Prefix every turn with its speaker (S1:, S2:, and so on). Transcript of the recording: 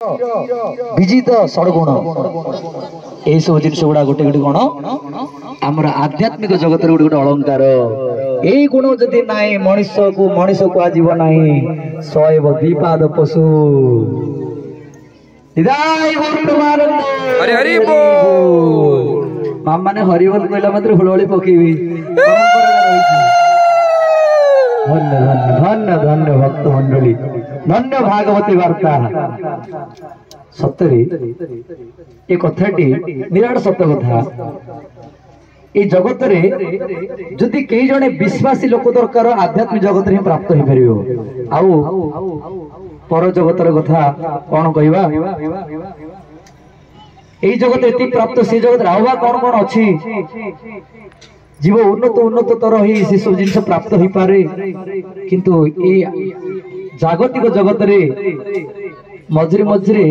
S1: विजित षडगुण यही सब जिन गुड़ा गोटे गोटे कौन आमर आध्यात्मिक जगत गोटे गोटे अलंकार यही गुण जदि नाई मनीष को आजीव नाई सएब दीपाद पशु माने हरिबोल कहला मात्र हुलहोली पकेबी धन्य धन्य धन्य धन्य भक्त मंडली धन्य भागवती वार्ता सतरे ए कथाटी निराट सत कथा ए जगत रे जदि कई जने विश्वासी लोक दरकार आध्यात्मिक जगत रे प्राप्त हो परियो आउ पर जगतर कथा कौन कहवा यही जगत एति प्राप्त से जगत आवा कौन कौन अच्छी जीव उन्नत उन्नत तर ही से सब जिन प्राप्त हो पारे किंतु ए जागतिक जगत रे मझरे मझरे